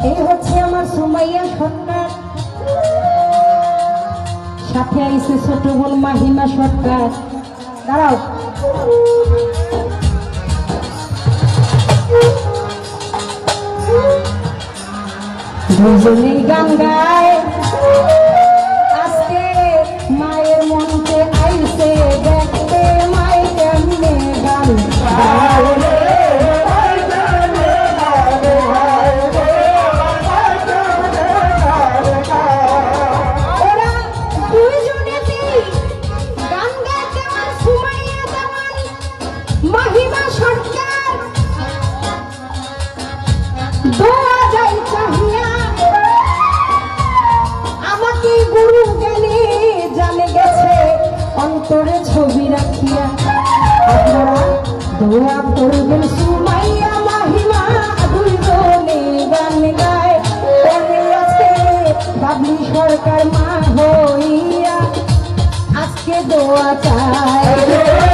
এই হচ্ছে আমার সুমাইয়া সরকার, সাথে আইছে ছোট বোন মাহিমা সরকার। দাঁড়াও, দুজনেই গান গায়। আজকে মায়ের মনতে আইছে দেখতে মায়ের কেমনে গান গায়। মাহিমা সরকার দোয়া যাই চাহিয়া আমাকে গুরু জ্ঞানে জানে গেছে অন্তরে ছবি রাখিয়া। আপনারা দোয়া করবেন সুমাইয়া মাহিমা দুইজনে গান গায়। আজকে বাবলি সরকার মা হইয়া আজকে দোয়া চায়।